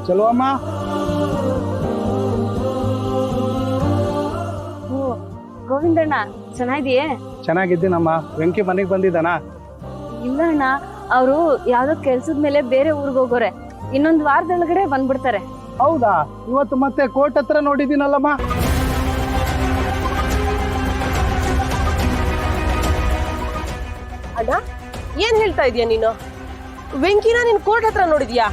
ಚಲೋ ಅಮ್ಮ. ಓ ಗೋವಿಂದಣ್ಣ ಚೆನ್ನಾಗಿದೆಯೇ? ಚೆನ್ನಾಗಿದ್ದೀನಮ್ಮ. ವೆಂಕಿ ಮನೆಗೆ ಬಂದಿದ್ದಾನ? ಇಲ್ಲ ಅಣ್ಣ, ಅವರು ಯಾವ್ದೋ ಕೆಲ್ಸದ ಮೇಲೆ ಬೇರೆ ಊರಿಗೆ ಹೋಗೋರೆ. ಇನ್ನೊಂದು ವಾರದೊಳಗಡೆ ಬಂದ್ಬಿಡ್ತಾರೆ. ಹೌದಾ? ಇವತ್ತು ಮತ್ತೆ ಕೋರ್ಟ್ ಹತ್ರ ನೋಡಿದ್ದೀನಲ್ಲಮ್ಮ. ಅಣ್ಣ ಏನ್ ಹೇಳ್ತಾ ಇದೀಯ ನೀನು? ವೆಂಕಿನ ನೀನ್ ಕೋರ್ಟ್ ಹತ್ರ ನೋಡಿದ್ಯಾ?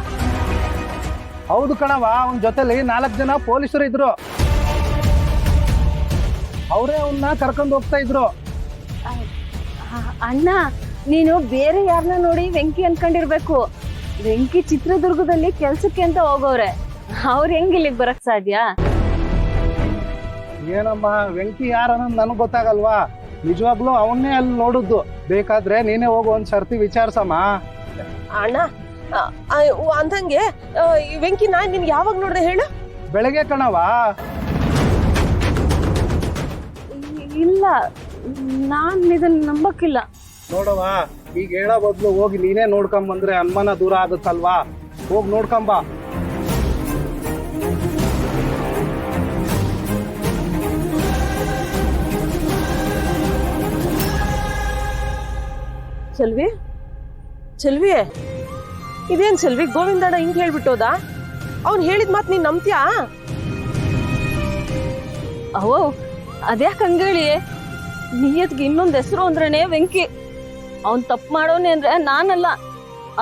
ಹೌದು ಕಣವ, ಅವನ ಜೊತೆಲಿ 4 ಜನ ಪೊಲೀಸರು ಇದ್ರು. ಅವರೇ ಅವನ್ನ ಕರ್ಕೊಂಡು ಹೋಗ್ತಾ ಇದ್ರು. ಅಣ್ಣ, ನೀನು ಬೇರೆ ಯಾರನ್ನ ನೋಡಿ ವೆಂಕಿ ಅನ್ಕೊಂಡಿರ್ಬೇಕು. ವೆಂಕಿ ಚಿತ್ರದುರ್ಗದಲ್ಲಿ ಕೆಲ್ಸಕ್ಕೆ ಅಂತ ಹೋಗೋರೆ. ಅವ್ರು ಹೆಂಗ್ ಇಲ್ಲಿಗೆ ಬರಕ್ ಸಾಧ್ಯ? ಏನಮ್ಮ, ವೆಂಕಿ ಯಾರನ್ನೋದು ನನಗೆ ಗೊತ್ತಾಗಲ್ವಾ? ನಿಜವಾಗ್ಲೂ ಅವನ್ನೇ ಅಲ್ಲಿ ನೋಡುದು. ಬೇಕಾದ್ರೆ ನೀನೇ ಹೋಗು, ಒಂದ್ ಸರ್ತಿ ವಿಚಾರಿಸಮ್ಮ. ಅಣ್ಣ ಅಂದಂಗೆ ವೆಂಕಿ ನಾನ್ ನಿನ್ ಯಾವಾಗ ನೋಡ್ದೆ ಹೇಳು? ಬೆಳಗ್ಗೆ ಕಣವ. ಇಲ್ಲ, ನಾನ್ ಇದನ್ನ ನಂಬಕ್ಕಿಲ್ಲ. ನೋಡವ, ಈಗ ಹೇಳೋ ಬದ್ಲು ಹೋಗಿ ನೀನೇ ನೋಡ್ಕೊಂಬಂದ್ರೆ ಅನುಮಾನ ದೂರ ಆಗುತ್ತಲ್ವಾ? ಹೋಗಿ ನೋಡ್ಕೊಂಬ. ಚೆಲ್ವಿ ಚೆಲ್ವಿ, ಇದೇನ್ ಚೆಲ್ವಿ, ಗೋವಿಂದಣ್ಣ ಹಿಂಗ್ ಹೇಳ್ಬಿಟ್ಟೋದ? ಅವ್ನ್ ಹೇಳಿದ್ ಮಾತ್ ನೀನ್ ನಂಬ್ತ್ಯಾ? ಅವೋ ಅದ್ಯಾಕ್ ಹಂಗೇಳಿ? ನಿಯತ್ಗೆ ಇನ್ನೊಂದ್ ಹೆಸರು ಅಂದ್ರೇನೆ ವೆಂಕಿ. ಅವನ್ ತಪ್ಪು ಮಾಡೋನೆ ಅಂದ್ರೆ ನಾನಲ್ಲ.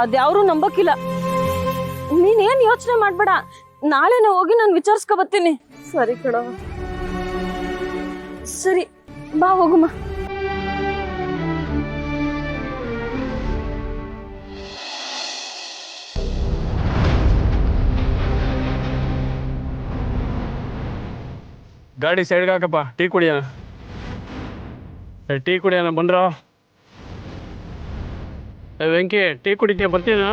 ಅದ್ಯಾವ್ರು ನಂಬಕ್ಕಿಲ್ಲ. ನೀನೇನ್ ಯೋಚನೆ ಮಾಡ್ಬೇಡ, ನಾಳೆನೆ ಹೋಗಿ ನಾನು ವಿಚಾರಿಸ್ಕೊ ಬರ್ತೀನಿ. ಸರಿ ಕಣ. ಸರಿ, ಬಾ ಹೋಗುಮ್ಮ. ಗಾಡಿ ಸೈಡ್ಗೆ ಹಾಕಪ್ಪ, ಟೀ ಕುಡಿಯೋಣ. ಟೀ ಕುಡಿಯೋಣ ಬಂದ್ರ. ವೆಂಕಿ, ಟೀ ಕುಡಿತೀಯ? ಬರ್ತೀನ.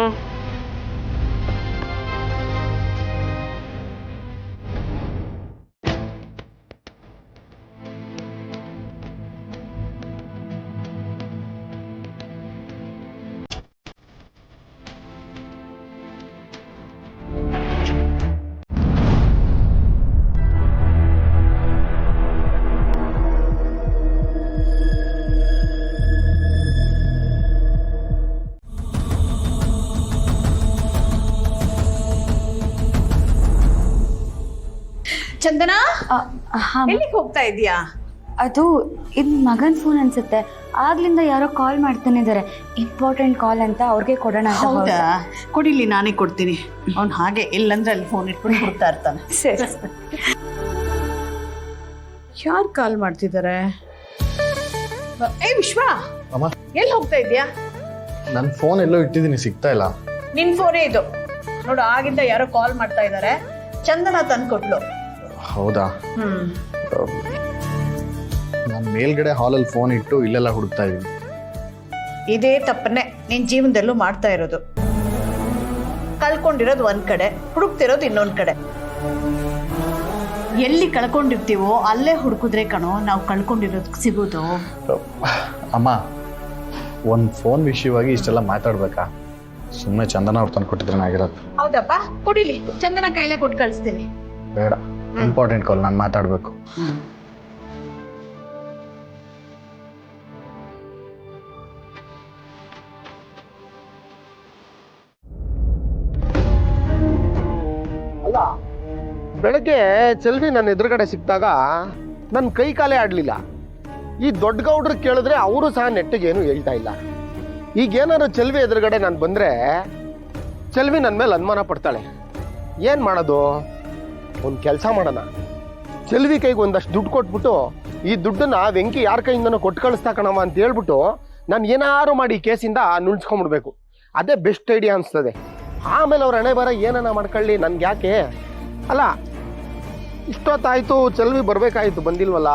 ಚಂದನ, ಎಲ್ಲಿಗೆ ಹೋಗ್ತಾ ಇದೀಯಾ? ಅದು ಇದು ಮಗನ್ ಫೋನ್ ಅನ್ಸುತ್ತೆ. ಆಗ್ಲಿಂದ ಯಾರೋ ಕಾಲ್ ಮಾಡ್ತಾನೆ ಇದಾರೆ, ಇಂಪಾರ್ಟೆಂಟ್ ಕಾಲ್ ಅಂತ. ಅವ್ರಿಗೆ ಕೊಡೋಣ ಅಂತ. ಹೌದಾ? ಕೊಡಿಲಿ, ನಾನೇ ಕೊಡ್ತೀನಿ. ಅವ್ನು ಹಾಗೆ ಎಲ್ಲಂದ್ರೆ ಅಲ್ಲಿ ಫೋನ್ ಇಟ್ಕೊಂಡು ಹುಡುಕ್ತಾ ಇರ್ತಾನೆ. ಸರಿ. ಯಾರು ಕಾಲ್ ಮಾಡ್ತಿದ್ದಾರೆ? ಏ ವಿಶ್ವ, ಅಮ್ಮ, ಎಲ್ಲಿ ಹೋಗ್ತಾ ಇದೀಯಾ? ನನ್ನ ಫೋನ್ ಎಲ್ಲೋ ಇಟ್ಟಿದ್ದೀನಿ, ಸಿಗ್ತಾ ಇಲ್ಲ. ನಿನ್ ಫೋನೇ ಇದು ನೋಡು. ಆಗಿಂದ ಯಾರೋ ಕಾಲ್ ಮಾಡ್ತಾ ಇದ್ದಾರೆ. ಚಂದನ ತಂದ್ಕೊಟ್ಲು. ಹೌದಾ? ನಾನು ಮೇಲ್ಗಡೆ ಹಾಲಲ್ಲಿ ಫೋನ್ ಇಟ್ಟು ಇಲ್ಲೆಲ್ಲ ಹುಡುಕ್ತಾ ಇದ್ದೀನಿ. ಇದೇ ತಪ್ಪನ್ನೇ ನಿನ್ ಜೀವನದಲ್ಲೂ ಮಾಡ್ತಾ ಇರೋದು. ಕಳ್ಕೊಂಡಿರೋದು ಒಂದ್ ಕಡೆ, ಹುಡುಕ್ತಿರೋದು ಇನ್ನೊಂದ್ ಕಡೆ. ಎಲ್ಲಿ ಕಳ್ಕೊಂಡಿರ್ತೀವೋ ಅಲ್ಲೇ ಹುಡುಕಿದ್ರೆ ಕಣೋ ನಾವು ಕಳ್ಕೊಂಡಿರೋದಕ್ಕೆ ಸಿಗೋದು. ಅಮ್ಮ, ಒಂದು ಫೋನ್ ವಿಷಯವಾಗಿ ಇಷ್ಟೆಲ್ಲ ಮಾತಾಡ್ಬೇಕಾ? ಸುಮ್ಮನೆ ಚಂದನ ಅವ್ರು ತಂದು ಕೊಟ್ಟಿದ್ರೆ ಆಗಿರೋದು. ಹೌದಪ್ಪ, ಕೊಡಿಲಿ, ಚಂದನ ಕೈಲೇ ಕೊಟ್ಟು ಕಳಿಸ್ತೀನಿ. ಬೇಡ, ಇಂಪಾರ್ಟೆಂಟ್ ಕಾಲ್, ನಾನು ಮಾತಾಡಬೇಕು. ಅಲ್ಲ, ಬೆಳಗ್ಗೆ ಚೆಲ್ವಿ ನನ್ನ ಎದುರುಗಡೆ ಸಿಕ್ಕಿದಾಗ ನನ್ನ ಕೈ ಕಾಲೇ ಆಡಲಿಲ್ಲ. ಈ ದೊಡ್ಡ ಗೌಡ್ರು ಕೇಳಿದ್ರೆ ಅವರು ಸಹ ನೆಟ್ಟಿಗೆ ಏನು ಹೇಳ್ತಾ ಇಲ್ಲ. ಈಗೇನಾದ್ರು ಚೆಲ್ವಿ ಎದುರುಗಡೆ ನಾನು ಬಂದರೆ ಚೆಲ್ವಿ ನನ್ನ ಮೇಲೆ ಅನುಮಾನ ಪಡ್ತಾಳೆ. ಏನು ಮಾಡೋದು? ಒಂದು ಕೆಲಸ ಮಾಡೋಣ, ಚೆಲ್ವಿ ಕೈಗೆ ಒಂದಷ್ಟು ದುಡ್ಡು ಕೊಟ್ಬಿಟ್ಟು ಈ ದುಡ್ಡನ್ನ ವೆಂಕಿ ಯಾರ ಕೈಯಿಂದನೂ ಕೊಟ್ಟು ಕಳಿಸ್ತಾ ಕಣವ ಅಂತ ಹೇಳ್ಬಿಟ್ಟು ನಾನು ಏನಾರು ಮಾಡಿ ಈ ಕೇಸಿಂದ ನುಣ್ಸ್ಕೊಂಡ್ಬಿಡ್ಬೇಕು. ಅದೇ ಬೆಸ್ಟ್ ಐಡಿಯಾ ಅನಿಸ್ತದೆ. ಆಮೇಲೆ ಅವ್ರ ಹಣೆ ಬರ ಏನನ್ನ ಮಾಡ್ಕೊಳ್ಳಿ, ನನ್ಗೆ ಯಾಕೆ? ಅಲ್ಲ, ಇಷ್ಟೊತ್ತಾಯ್ತು, ಚೆಲ್ವಿ ಬರ್ಬೇಕಾಯ್ತು, ಬಂದಿಲ್ವಲ್ಲ.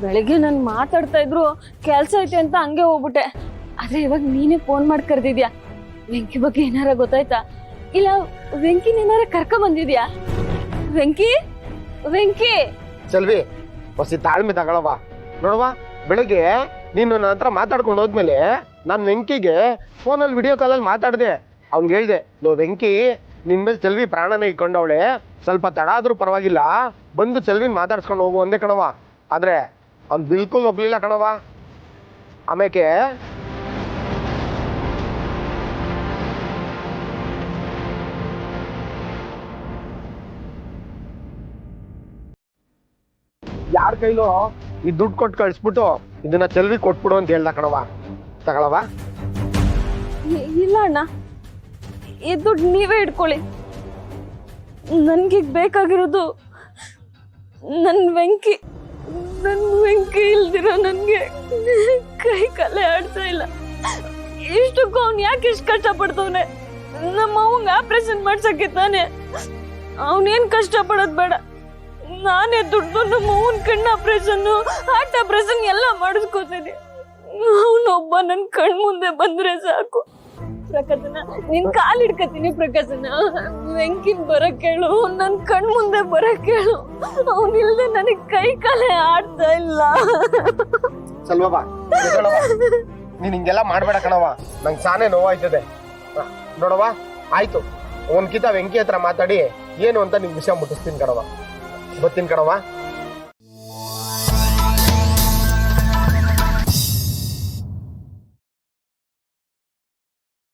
ಬೆಳಿಗ್ಗೆ ನಾನು ಮಾತಾಡ್ತಾ ಇದ್ರು ಕೆಲ್ಸ ಐತೆ ಅಂತ ಹಂಗೆ ಹೋಗ್ಬಿಟ್ಟೆ. ಆದ್ರೆ ಇವಾಗ ನೀನೇ ಫೋನ್ ಮಾಡಿ ಕರೆದಿದ್ಯಾ. ವೆಂಕಿ ಬಗ್ಗೆ ಏನಾರ ಗೊತ್ತಾಯ್ತಾ? ಇಲ್ಲ ವೆಂಕಿನ ಏನಾರ ಕರ್ಕ ಬಂದಿದ್ಯಾ? ವೆಂಕಿ ವೆಂಕಿ ಚೆಲ್ವಿ ಹೊಸಿ ತಾಳ್ಮೆ ತಗೊಳವ. ನೋಡವಾ, ಬೆಳಗ್ಗೆ ನೀನು ನನ್ನ ಹತ್ರ ಮಾತಾಡ್ಕೊಂಡು ಹೋದ್ಮೇಲೆ ನಾನು ವೆಂಕಿಗೆ ಫೋನಲ್ಲಿ ವಿಡಿಯೋ ಕಾಲಲ್ಲಿ ಮಾತಾಡಿದೆ. ಅವ್ನಿಗೆ ಹೇಳಿದೆ, ನೋ ವೆಂಕಿ ನಿನ್ ಮೇಲೆ ಚೆಲ್ವಿ ಪ್ರಾಣನೇ ಇಟ್ಕೊಂಡವಳೆ, ಸ್ವಲ್ಪ ತಡ ಆದ್ರೂ ಪರವಾಗಿಲ್ಲ, ಬಂದು ಚೆಲ್ವಿನ ಮಾತಾಡ್ಸ್ಕೊಂಡು ಹೋಗು ಒಂದೇ ಕಣವ. ಆದ್ರೆ ಅವ್ನು ಬಿಲ್ಕುಲ್ ಒಪ್ಲಿಲ್ಲ ಕಣವ. ಆಮೇಲೆ ಯಾರ ಕೈಲೋ ಈ ದುಡ್ಡು ಕೊಟ್ಟು ಕಳಿಸ್ಬಿಟ್ಟು ಇದನ್ನ ಚೆಲ್ವಿ ಕೊಟ್ಬಿಡು ಅಂತ ಹೇಳ್ದ ಕಣವ. ತಗೊಳವ. ಇಲ್ಲ ಅಣ್ಣ, ಈ ದುಡ್ಡು ನೀವೇ ಇಟ್ಕೊಳ್ಳಿ. ನನ್ಗೀಗ ಬೇಕಾಗಿರೋದು ನನ್ ವೆಂಕಿ ಇಲ್ದಿರೋ ನನ್ಗೆ ಕೈ ಕಾಲೇ ಆಡ್ತಾ ಇಲ್ಲ. ಇಷ್ಟಕ್ಕೂ ಅವ್ನು ಯಾಕೆ ಇಷ್ಟು ಕಷ್ಟ ಪಡ್ತವ್ನೆ? ನಮ್ಮ ಅವಂಗ ಆಪರೇಷನ್ ಮಾಡ್ಸಕ್ಕೆ ತಾನೆ. ಅವನೇನ್ ಕಷ್ಟ ಪಡೋದ್ ಬೇಡ, ನಾನೇ ದುಡ್ಡು ನಮ್ಮ ಅವನ್ ಕಣ್ಣು ಆಪರೇಷನ್, ಹಾರ್ಟ್ ಆಪರೇಷನ್ ಎಲ್ಲ ಮಾಡಿಸ್ಕೋತೀನಿ. ಅವನೊಬ್ಬ ನನ್ ಕಣ್ ಮುಂದೆ ಬಂದ್ರೆ ಸಾಕು. ಪ್ರಕಾಶನ, ನಿನ್ ಕಾಲ್ ಹಿಡ್ಕತೀನಿ ಪ್ರಕಾಶನ. ವೆಂಕಿನ್ ಬರಕ್ ಹೇಳು, ನನ್ ಕಣ್ ಮುಂದೆ ಬರಕ್ ಹೇಳು. ಅವನಿಲ್ದೆ ನನಗ್ ಕೈ ಕಾಲೇ ಆಡ್ತಾ ಇಲ್ಲ. ಸಲ್ವಾ ನೀನ್ ಹಿಂಗೆಲ್ಲ ಮಾಡ್ಬೇಡ ಕಣವ, ನಂಗೆ ಸಾನೇ ನೋವಾಯ್ತದೆ. ನೋಡವ, ಆಯ್ತು, ಒಂದ್ಕಿತ ವೆಂಕಿ ಹತ್ರ ಮಾತಾಡಿ ಏನು ಅಂತ ನಿಂಗೆ ವಿಷಯ ಮುಟ್ಟಿಸ್ತೀನಿ ಕಣವ. ಬರ್ತೀನಿ ಕಣವ.